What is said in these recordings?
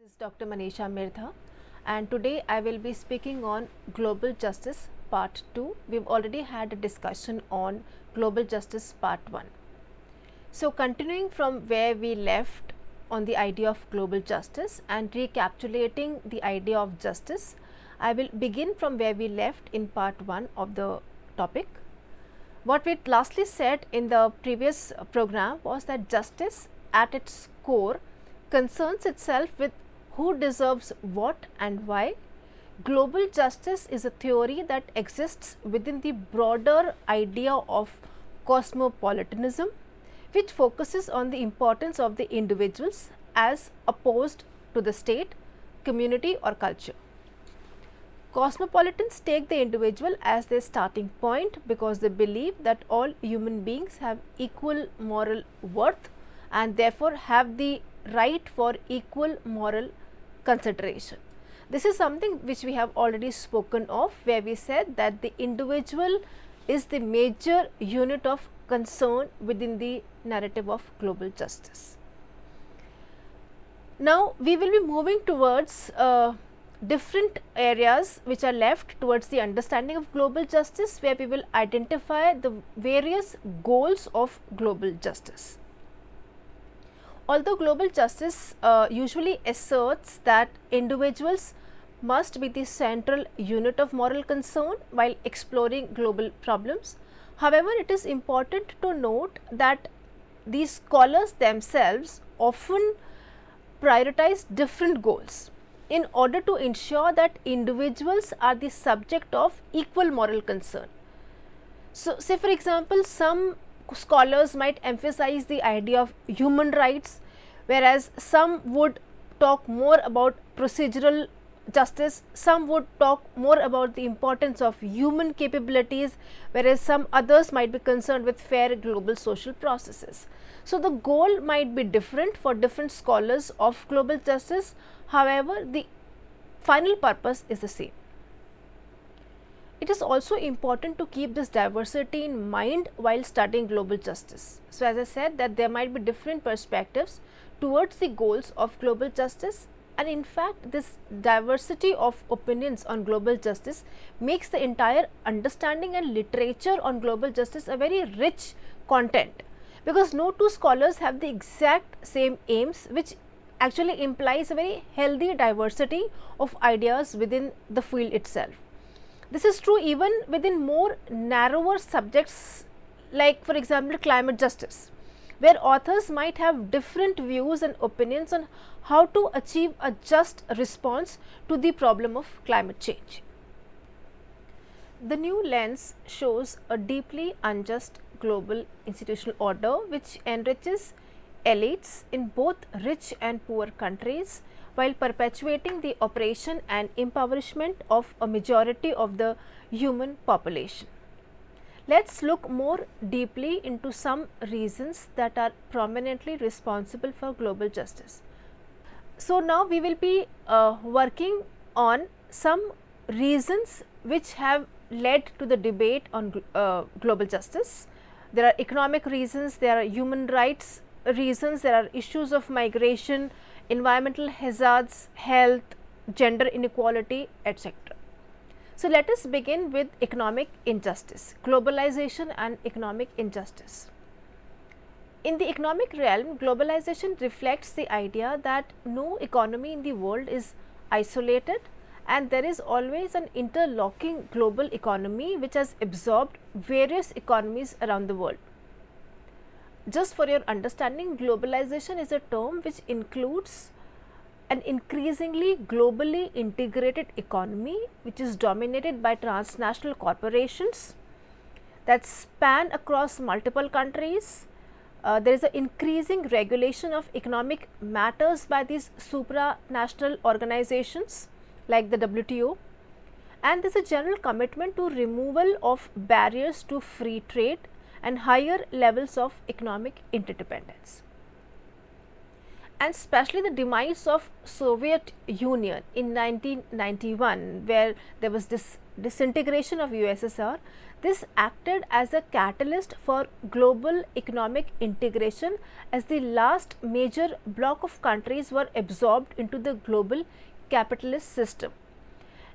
This is Dr. Manisha Mirdha, and today I will be speaking on Global Justice Part 2. We've already had a discussion on Global Justice Part 1. So, continuing from where we left on the idea of global justice and recapitulating the idea of justice, I will begin from where we left in Part 1 of the topic. What we lastly said in the previous program was that justice at its core concerns itself with who deserves what and why. Global justice is a theory that exists within the broader idea of cosmopolitanism, which focuses on the importance of the individuals as opposed to the state, community or culture. Cosmopolitans take the individual as their starting point because they believe that all human beings have equal moral worth and therefore have the right for equal moral consideration. This is something which we have already spoken of, where we said that the individual is the major unit of concern within the narrative of global justice. Now, we will be moving towards different areas which are left towards the understanding of global justice, where we will identify the various goals of global justice. Although global justice usually asserts that individuals must be the central unit of moral concern while exploring global problems, however, it is important to note that these scholars themselves often prioritize different goals in order to ensure that individuals are the subject of equal moral concern. So, say for example, some scholars might emphasize the idea of human rights, whereas some would talk more about procedural justice, some would talk more about the importance of human capabilities, whereas some others might be concerned with fair global social processes. So, the goal might be different for different scholars of global justice, however, the final purpose is the same. It is also important to keep this diversity in mind while studying global justice. So, as I said that there might be different perspectives towards the goals of global justice, and in fact, this diversity of opinions on global justice makes the entire understanding and literature on global justice a very rich content, because no two scholars have the exact same aims, which actually implies a very healthy diversity of ideas within the field itself. This is true even within more narrower subjects, like for example climate justice, where authors might have different views and opinions on how to achieve a just response to the problem of climate change. The new lens shows a deeply unjust global institutional order which enriches elites in both rich and poor countries while perpetuating the oppression and impoverishment of a majority of the human population. Let us look more deeply into some reasons that are prominently responsible for global justice. So, now we will be working on some reasons which have led to the debate on global justice. There are economic reasons, there are human rights reasons, there are issues of migration, environmental hazards, health, gender inequality, etc. So, let us begin with economic injustice, globalization and economic injustice. In the economic realm, globalization reflects the idea that no economy in the world is isolated and there is always an interlocking global economy which has absorbed various economies around the world. Just for your understanding, globalization is a term which includes an increasingly globally integrated economy which is dominated by transnational corporations that span across multiple countries. There is an increasing regulation of economic matters by these supranational organizations like the WTO, and there is a general commitment to removal of barriers to free trade and higher levels of economic interdependence. and especially the demise of Soviet Union in 1991, where there was this disintegration of USSR, this acted as a catalyst for global economic integration as the last major block of countries were absorbed into the global capitalist system.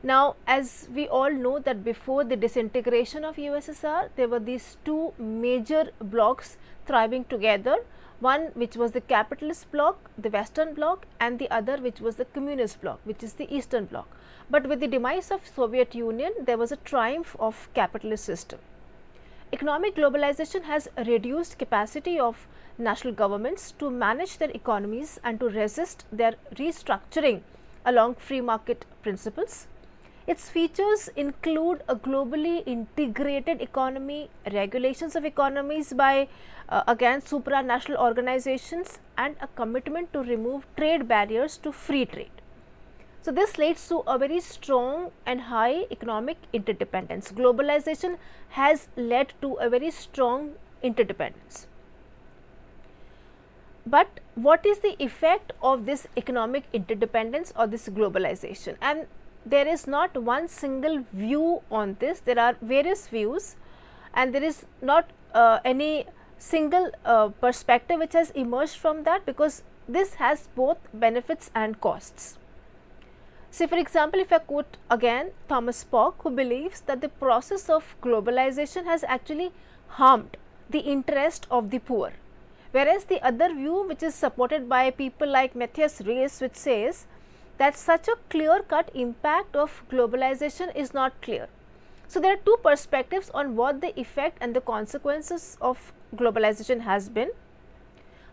Now, as we all know that before the disintegration of USSR, there were these two major blocks thriving together, one which was the capitalist bloc, the western bloc, and the other which was the communist bloc, which is the eastern bloc. But with the demise of Soviet Union, there was a triumph of capitalist system. Economic globalization has reduced capacity of national governments to manage their economies and to resist their restructuring along free market principles. Its features include a globally integrated economy, regulations of economies by again supranational organizations, and a commitment to remove trade barriers to free trade. So, this leads to a very strong and high economic interdependence. Globalization has led to a very strong interdependence. But what is the effect of this economic interdependence or this globalization? And there is not one single view on this, there are various views, and there is not any single perspective which has emerged from that, because this has both benefits and costs. Say for example, if I quote again Thomas Spock, who believes that the process of globalization has actually harmed the interest of the poor, whereas the other view, which is supported by people like Matthias Reis, which says that such a clear-cut impact of globalization is not clear. So, there are two perspectives on what the effect and the consequences of globalization has been.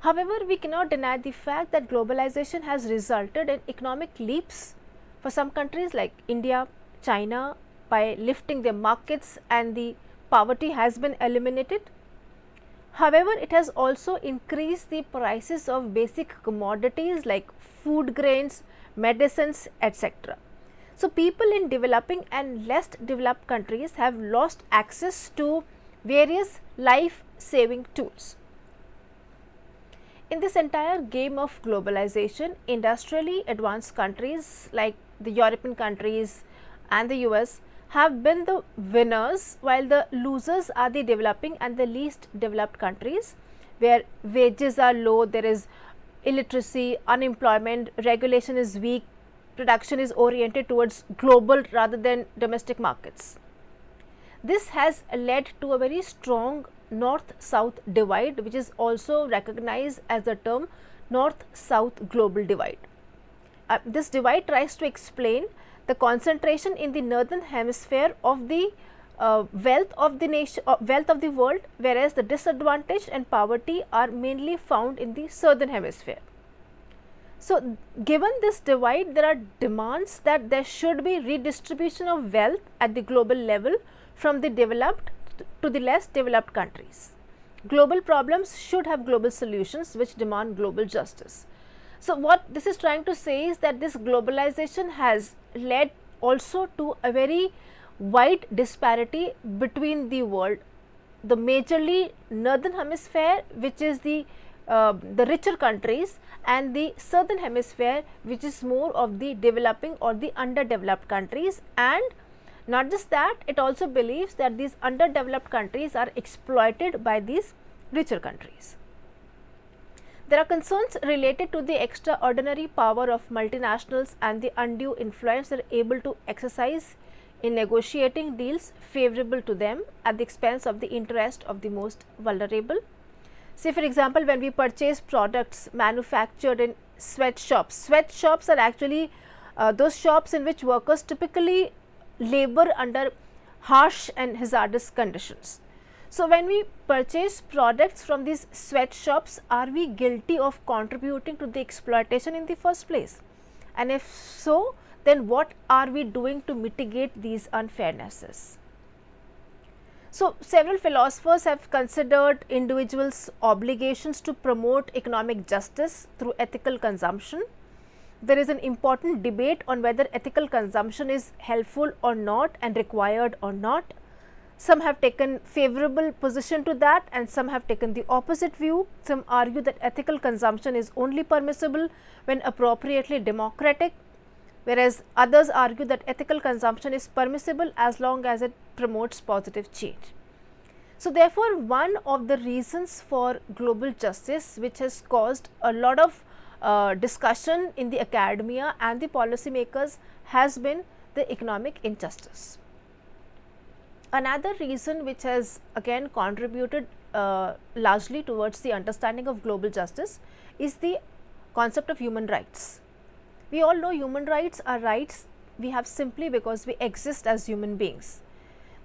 However, we cannot deny the fact that globalization has resulted in economic leaps for some countries like India, China, by lifting their markets, and the poverty has been eliminated. However, it has also increased the prices of basic commodities like food grains, medicines, etc. So, people in developing and less developed countries have lost access to various life saving tools. In this entire game of globalization, industrially advanced countries like the European countries and the US have been the winners, while the losers are the developing and the least developed countries, where wages are low, there is illiteracy, unemployment, regulation is weak, production is oriented towards global rather than domestic markets. This has led to a very strong north-south divide, which is also recognized as the term north-south global divide. This divide tries to explain the concentration in the northern hemisphere of the wealth of the nation, wealth of the world, whereas the disadvantage and poverty are mainly found in the southern hemisphere. So, given this divide, there are demands that there should be redistribution of wealth at the global level from the developed to the less developed countries. Global problems should have global solutions which demand global justice. So, what this is trying to say is that this globalization has led also to a very wide disparity between the world, the majorly northern hemisphere, which is the richer countries, and the southern hemisphere, which is more of the developing or the underdeveloped countries. And not just that, it also believes that these underdeveloped countries are exploited by these richer countries. There are concerns related to the extraordinary power of multinationals and the undue influence they are able to exercise in negotiating deals favorable to them at the expense of the interest of the most vulnerable. Say for example, when we purchase products manufactured in sweatshops are actually those shops in which workers typically labor under harsh and hazardous conditions. So, when we purchase products from these sweatshops, are we guilty of contributing to the exploitation in the first place? And if so, then what are we doing to mitigate these unfairnesses? So, several philosophers have considered individuals' obligations to promote economic justice through ethical consumption. There is an important debate on whether ethical consumption is helpful or not and required or not. Some have taken favorable position to that and some have taken the opposite view. Some argue that ethical consumption is only permissible when appropriately democratic, whereas others argue that ethical consumption is permissible as long as it promotes positive change. So, therefore, one of the reasons for global justice which has caused a lot of discussion in the academia and the policymakers has been the economic injustice. Another reason which has again contributed largely towards the understanding of global justice is the concept of human rights. We all know human rights are rights we have simply because we exist as human beings.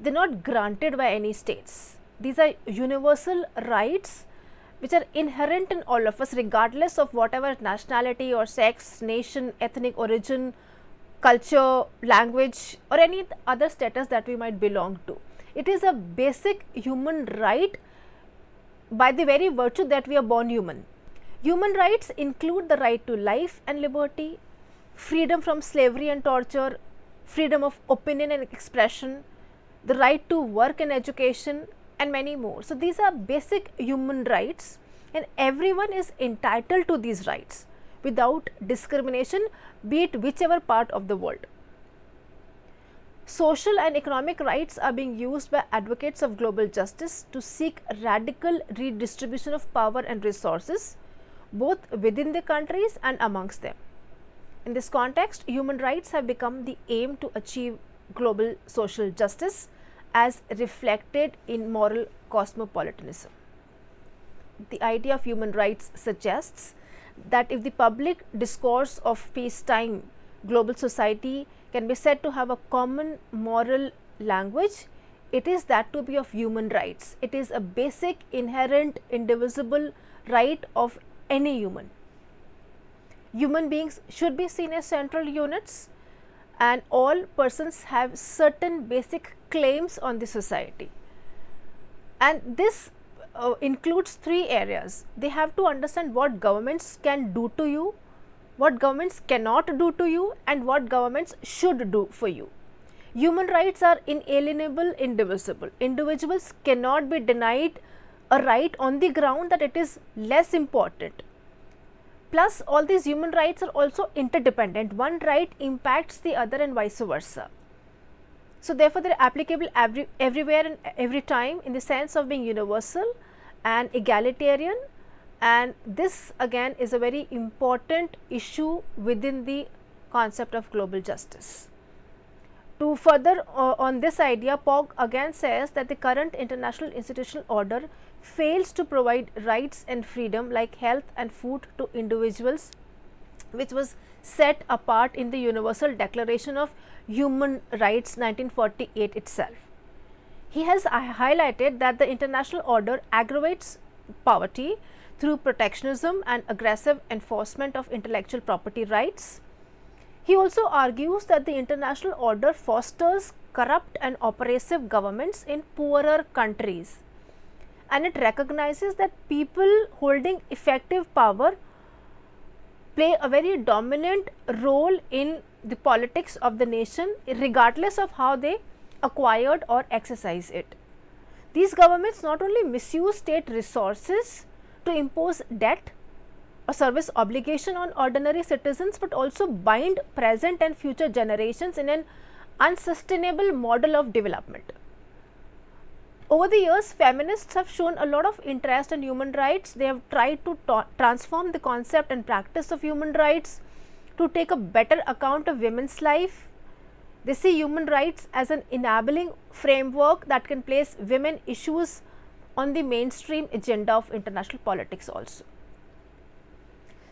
They are not granted by any states. These are universal rights which are inherent in all of us regardless of whatever nationality or sex, nation, ethnic origin, culture, language or any other status that we might belong to. It is a basic human right by the very virtue that we are born human. Human rights include the right to life and liberty, freedom from slavery and torture, freedom of opinion and expression, the right to work and education and many more. So, these are basic human rights and everyone is entitled to these rights without discrimination, be it whichever part of the world. Social and economic rights are being used by advocates of global justice to seek radical redistribution of power and resources both within the countries and amongst them. In this context, human rights have become the aim to achieve global social justice as reflected in moral cosmopolitanism. The idea of human rights suggests that if the public discourse of peacetime global society can be said to have a common moral language, it is that to be of human rights. It is a basic, inherent, indivisible right of any human. Human beings should be seen as central units and all persons have certain basic claims on the society. And this includes three areas. They have to understand what governments can do to you, what governments cannot do to you and what governments should do for you. Human rights are inalienable, indivisible. Individuals cannot be denied a right on the ground that it is less important. Plus, all these human rights are also interdependent. One right impacts the other and vice versa. So, therefore, they are applicable everywhere and every time in the sense of being universal and egalitarian, and this again is a very important issue within the concept of global justice. To further on this idea, POG again says that the current international institutional order fails to provide rights and freedom like health and food to individuals, which was set apart in the Universal Declaration of Human Rights 1948 itself. He has highlighted that the international order aggravates poverty through protectionism and aggressive enforcement of intellectual property rights. He also argues that the international order fosters corrupt and oppressive governments in poorer countries, and it recognizes that people holding effective power play a very dominant role in the politics of the nation regardless of how they acquired or exercise it. These governments not only misuse state resources to impose debt or service obligation on ordinary citizens, but also bind present and future generations in an unsustainable model of development. Over the years, feminists have shown a lot of interest in human rights. They have tried to transform the concept and practice of human rights to take a better account of women's life. They see human rights as an enabling framework that can place women issues on the mainstream agenda of international politics also.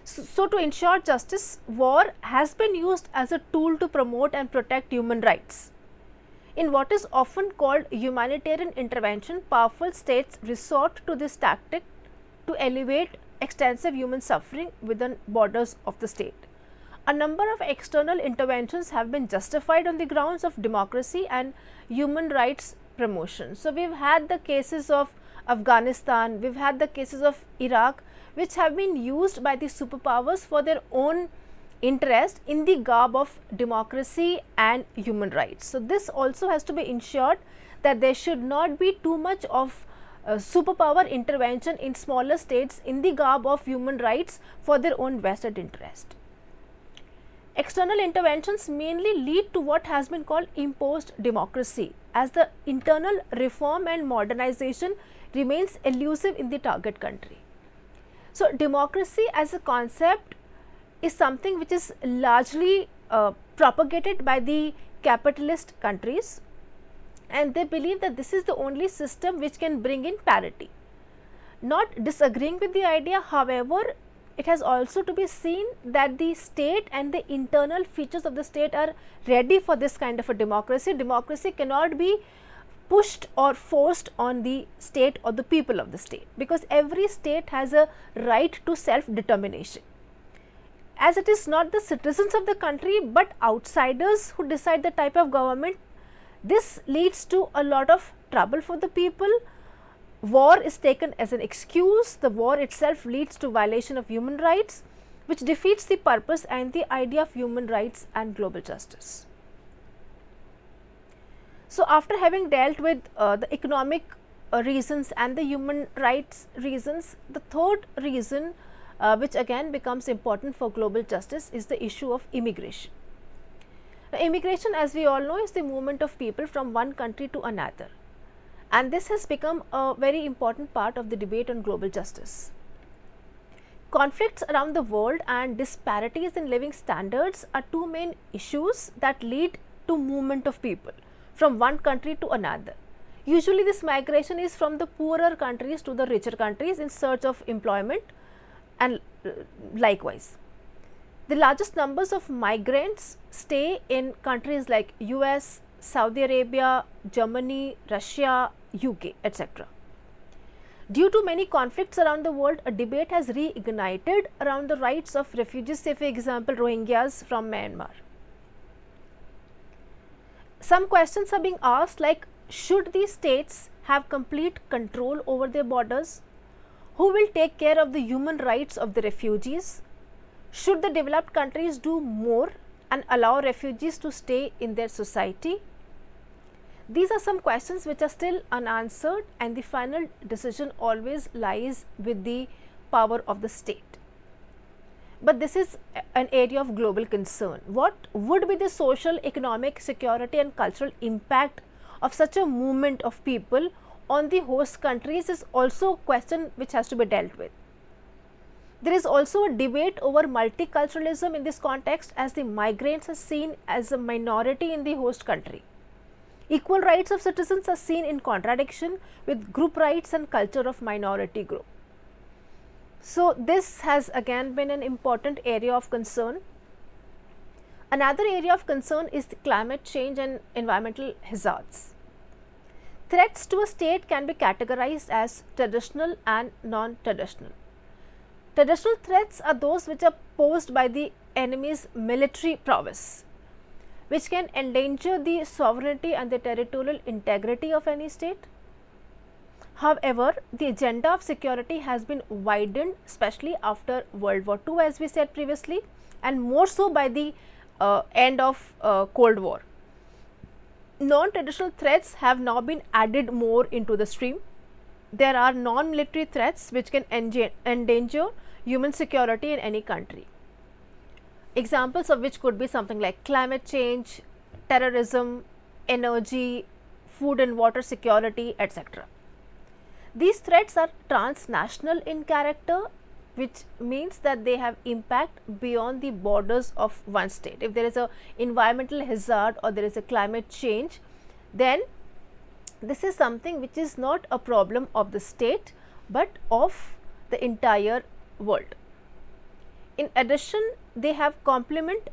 So, to ensure justice, war has been used as a tool to promote and protect human rights. In what is often called humanitarian intervention, powerful states resort to this tactic to alleviate extensive human suffering within borders of the state. A number of external interventions have been justified on the grounds of democracy and human rights promotion. So, we have had the cases of Afghanistan, we have had the cases of Iraq, which have been used by the superpowers for their own interest in the garb of democracy and human rights. So, this also has to be ensured that there should not be too much of superpower intervention in smaller states in the garb of human rights for their own vested interest. External interventions mainly lead to what has been called imposed democracy, as the internal reform and modernization remains elusive in the target country. So, democracy as a concept is something which is largely propagated by the capitalist countries, and they believe that this is the only system which can bring in parity. Not disagreeing with the idea, however, it has also to be seen that the state and the internal features of the state are ready for this kind of a democracy. Democracy cannot be pushed or forced on the state or the people of the state, because every state has a right to self-determination. As it is not the citizens of the country but outsiders who decide the type of government, this leads to a lot of trouble for the people. War is taken as an excuse. The war itself leads to violation of human rights, which defeats the purpose and the idea of human rights and global justice. So, after having dealt with the economic reasons and the human rights reasons, the third reason which again becomes important for global justice is the issue of immigration. Now, immigration, as we all know, is the movement of people from one country to another, and this has become a very important part of the debate on global justice. Conflicts around the world and disparities in living standards are two main issues that lead to movement of people from one country to another. Usually this migration is from the poorer countries to the richer countries in search of employment, and likewise. The largest numbers of migrants stay in countries like US, Saudi Arabia, Germany, Russia, UK, etc. Due to many conflicts around the world, a debate has reignited around the rights of refugees, say for example Rohingyas from Myanmar. Some questions are being asked like, should these states have complete control over their borders? Who will take care of the human rights of the refugees? Should the developed countries do more and allow refugees to stay in their society? These are some questions which are still unanswered, and the final decision always lies with the power of the state. But this is an area of global concern. What would be the social, economic, security and cultural impact of such a movement of people on the host countries is also a question which has to be dealt with. There is also a debate over multiculturalism in this context, as the migrants are seen as a minority in the host country. Equal rights of citizens are seen in contradiction with group rights and culture of minority group. So, this has again been an important area of concern. Another area of concern is the climate change and environmental hazards. Threats to a state can be categorized as traditional and non-traditional. Traditional threats are those which are posed by the enemy's military prowess, which can endanger the sovereignty and the territorial integrity of any state. However, the agenda of security has been widened, especially after World War II, as we said previously, and more so by the end of Cold War. Non-traditional threats have now been added more into the stream. There are non-military threats which can endanger human security in any country. Examples of which could be something like climate change, terrorism, energy, food and water security, etc. These threats are transnational in character, which means that they have impact beyond the borders of one state. If there is a environmental hazard or there is a climate change, then this is something which is not a problem of the state, but of the entire world. In addition, they have complement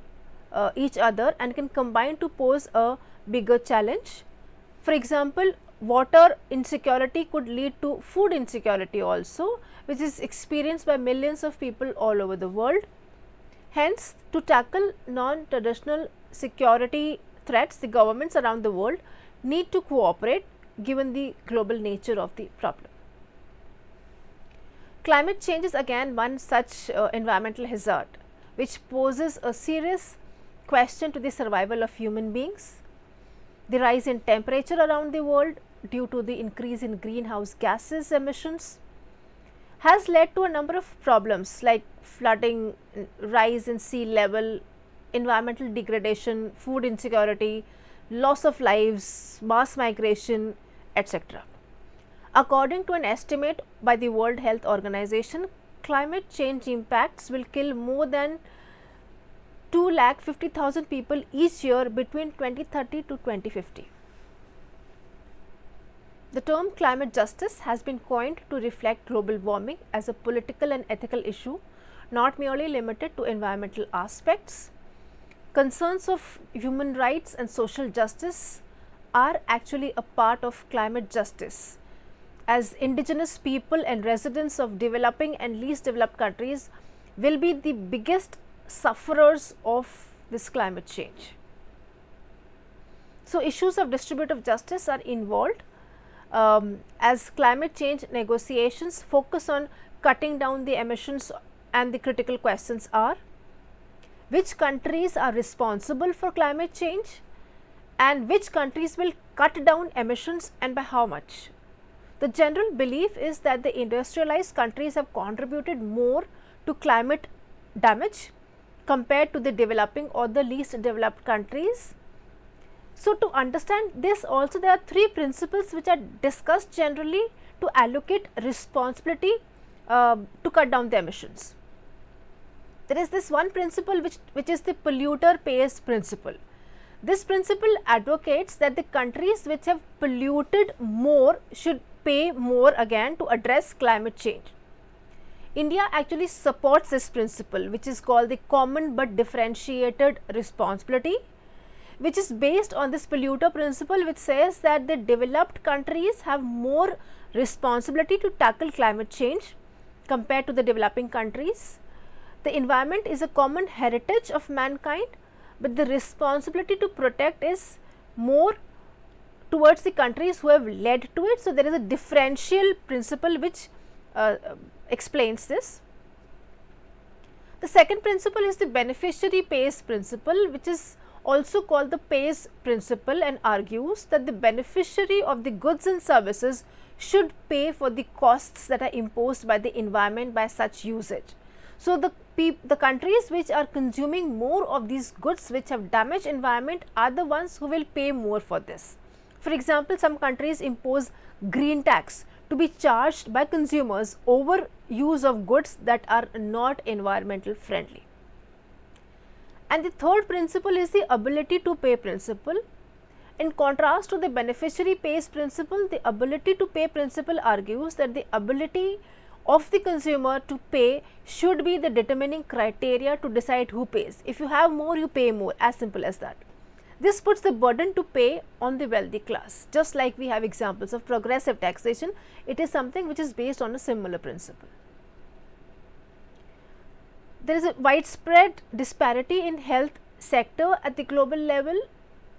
each other and can combine to pose a bigger challenge. For example, water insecurity could lead to food insecurity also, which is experienced by millions of people all over the world. Hence, to tackle non-traditional security threats, the governments around the world need to cooperate given the global nature of the problem. Climate change is again one such environmental hazard which poses a serious question to the survival of human beings. The rise in temperature around the world due to the increase in greenhouse gases emissions has led to a number of problems like flooding, rise in sea level, environmental degradation, food insecurity, loss of lives, mass migration, etc. According to an estimate by the World Health Organization, climate change impacts will kill more than 2,50,000 people each year between 2030 to 2050. The term climate justice has been coined to reflect global warming as a political and ethical issue, not merely limited to environmental aspects. Concerns of human rights and social justice are actually a part of climate justice, as indigenous people and residents of developing and least developed countries will be the biggest sufferers of this climate change. So, issues of distributive justice are involved as climate change negotiations focus on cutting down the emissions, and the critical questions are: which countries are responsible for climate change and which countries will cut down emissions and by how much? The general belief is that the industrialized countries have contributed more to climate damage compared to the developing or the least developed countries. So, to understand this also, there are three principles which are discussed generally to allocate responsibility to cut down the emissions. There is this one principle which is the polluter pays principle. This principle advocates that the countries which have polluted more should pay more again to address climate change. India actually supports this principle, which is called the common but differentiated responsibility, which is based on this polluter principle, which says that the developed countries have more responsibility to tackle climate change compared to the developing countries. The environment is a common heritage of mankind, but the responsibility to protect is more towards the countries who have led to it. So, there is a differential principle which explains this. The second principle is the beneficiary pays principle, which is also called the pays principle, and argues that the beneficiary of the goods and services should pay for the costs that are imposed by the environment by such usage. So, the countries which are consuming more of these goods which have damaged environment are the ones who will pay more for this. For example, some countries impose green tax to be charged by consumers over use of goods that are not environmental friendly. And the third principle is the ability to pay principle. In contrast to the beneficiary pays principle, the ability to pay principle argues that the ability of the consumer to pay should be the determining criteria to decide who pays. If you have more, you pay more, as simple as that. This puts the burden to pay on the wealthy class. Just like we have examples of progressive taxation, it is something which is based on a similar principle. There is a widespread disparity in health sector at the global level.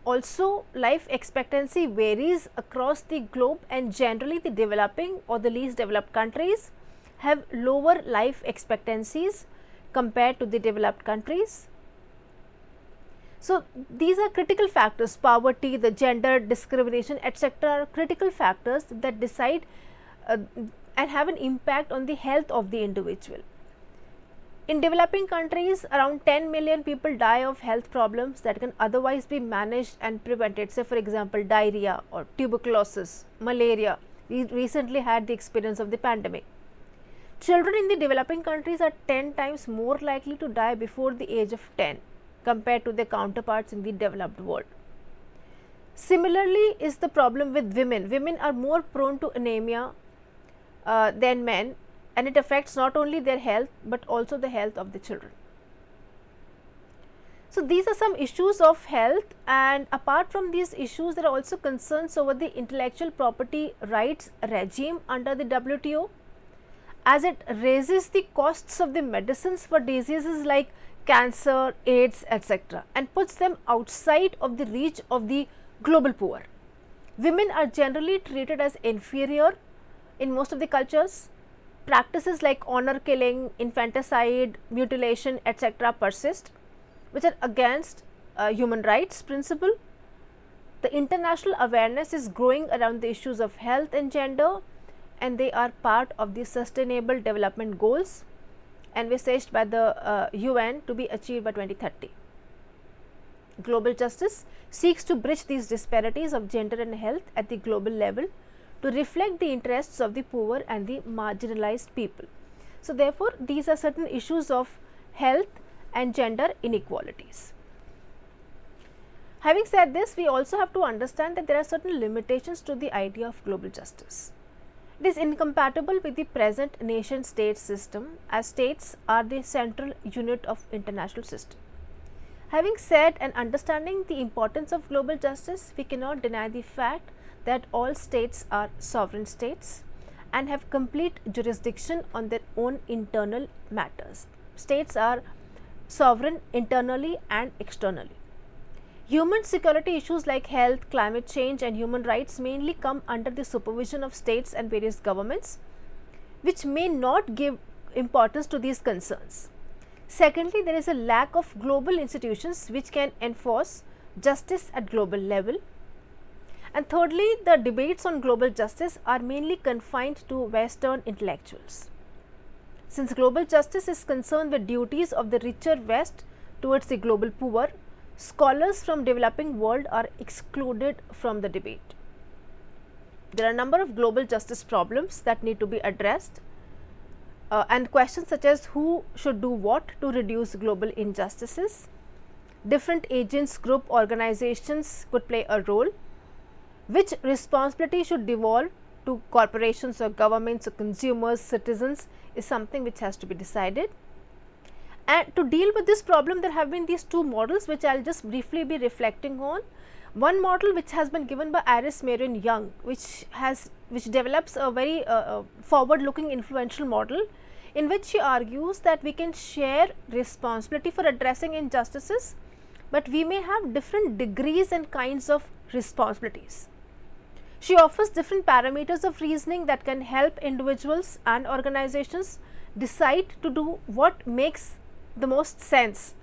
Also, life expectancy varies across the globe, and generally the developing or the least developed countries have lower life expectancies compared to the developed countries. So, these are critical factors: poverty, the gender discrimination, etc. are critical factors that decide and have an impact on the health of the individual. In developing countries, around 10 million people die of health problems that can otherwise be managed and prevented. Say for example, diarrhea or tuberculosis, malaria. We recently had the experience of the pandemic. Children in the developing countries are 10 times more likely to die before the age of 10 compared to their counterparts in the developed world. Similarly is the problem with women. Women are more prone to anemia than men, and it affects not only their health but also the health of the children. So, these are some issues of health, and apart from these issues, there are also concerns over the intellectual property rights regime under the WTO, as it raises the costs of the medicines for diseases like cancer, AIDS, etc., and puts them outside of the reach of the global poor. Women are generally treated as inferior in most of the cultures. Practices like honor killing, infanticide, mutilation, etc. persist, which are against human rights principle. The international awareness is growing around the issues of health and gender, and they are part of the Sustainable Development Goals envisaged by the UN to be achieved by 2030. Global justice seeks to bridge these disparities of gender and health at the global level to reflect the interests of the poor and the marginalized people. So, therefore, these are certain issues of health and gender inequalities. Having said this, we also have to understand that there are certain limitations to the idea of global justice. It is incompatible with the present nation state system, as states are the central unit of international system. Having said and understanding the importance of global justice, we cannot deny the fact that all states are sovereign states and have complete jurisdiction on their own internal matters. States are sovereign internally and externally. Human security issues like health, climate change and human rights mainly come under the supervision of states and various governments, which may not give importance to these concerns. Secondly, there is a lack of global institutions which can enforce justice at global level. And thirdly, the debates on global justice are mainly confined to Western intellectuals. Since global justice is concerned with duties of the richer West towards the global poor, scholars from developing world are excluded from the debate. There are a number of global justice problems that need to be addressed, and questions such as who should do what to reduce global injustices. Different agents, group, organizations could play a role. Which responsibility should devolve to corporations or governments or consumers, citizens is something which has to be decided. And to deal with this problem, there have been these two models which I will just briefly be reflecting on. One model which has been given by Iris Marion Young, which develops a very forward looking influential model, in which she argues that we can share responsibility for addressing injustices, but we may have different degrees and kinds of responsibilities. She offers different parameters of reasoning that can help individuals and organizations decide to do what makes the most sense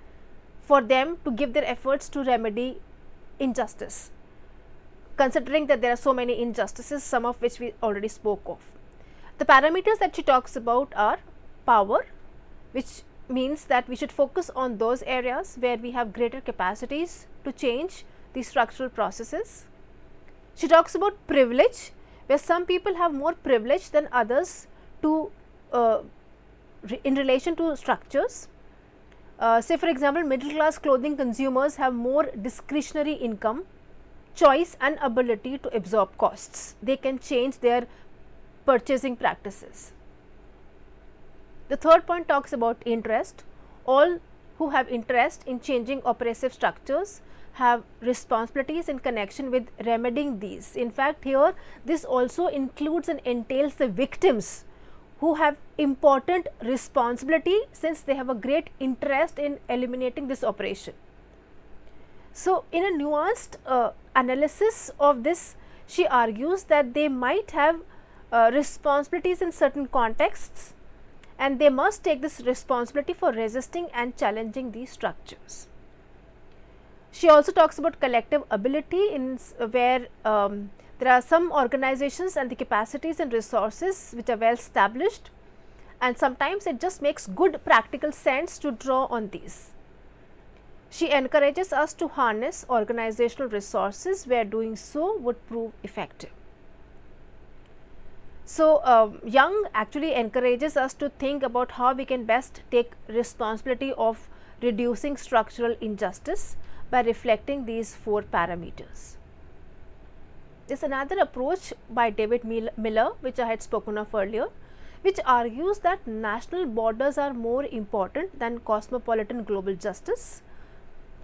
for them to give their efforts to remedy injustice, considering that there are so many injustices, some of which we already spoke of. The parameters that she talks about are power, which means that we should focus on those areas where we have greater capacities to change the structural processes. She talks about privilege, where some people have more privilege than others to in relation to structures. Say for example, middle class clothing consumers have more discretionary income, choice and ability to absorb costs. They can change their purchasing practices. The third point talks about interest. All who have interest in changing oppressive structures have responsibilities in connection with remedying these. In fact, here this also includes and entails the victims who have important responsibility, since they have a great interest in eliminating this oppression. So, in a nuanced analysis of this, she argues that they might have responsibilities in certain contexts, and they must take this responsibility for resisting and challenging these structures. She also talks about collective ability, in where there are some organizations and the capacities and resources which are well established, and sometimes it just makes good practical sense to draw on these. She encourages us to harness organizational resources where doing so would prove effective. So, Young actually encourages us to think about how we can best take responsibility of reducing structural injustice by reflecting these four parameters. There is another approach by David Miller, which I had spoken of earlier, which argues that national borders are more important than cosmopolitan global justice.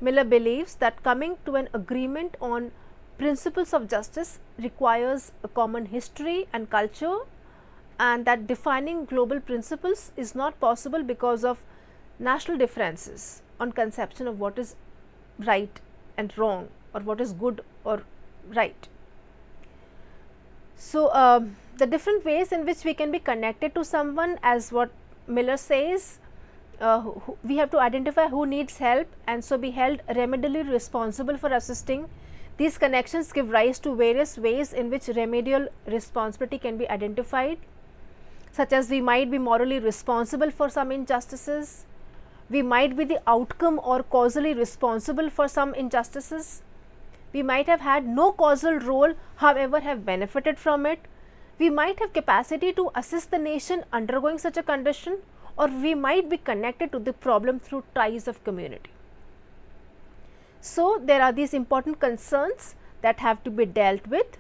Miller believes that coming to an agreement on principles of justice requires a common history and culture, and that defining global principles is not possible because of national differences on conception of what is right and wrong, or what is good or right. So, the different ways in which we can be connected to someone, as what Miller says, we have to identify who needs help, and so be held remedially responsible for assisting These connections give rise to various ways in which remedial responsibility can be identified, such as we might be morally responsible for some injustices, we might be the outcome or causally responsible for some injustices, we might have had no causal role, however have benefited from it, we might have capacity to assist the nation undergoing such a condition, or we might be connected to the problem through ties of community. So, there are these important concerns that have to be dealt with.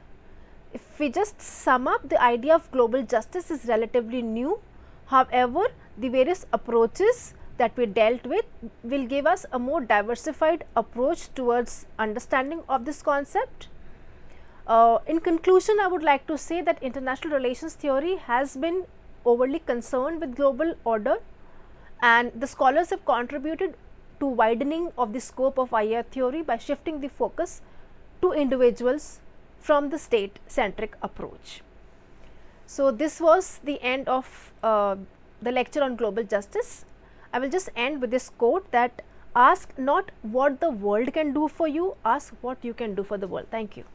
If we just sum up, the idea of global justice is relatively new. However, the various approaches that we dealt with will give us a more diversified approach towards understanding of this concept. In conclusion, I would like to say that international relations theory has been overly concerned with global order, and the scholars have contributed to widening of the scope of IR theory by shifting the focus to individuals from the state centric approach. So, this was the end of the lecture on global justice. I will just end with this quote that ask not what the world can do for you, ask what you can do for the world. Thank you.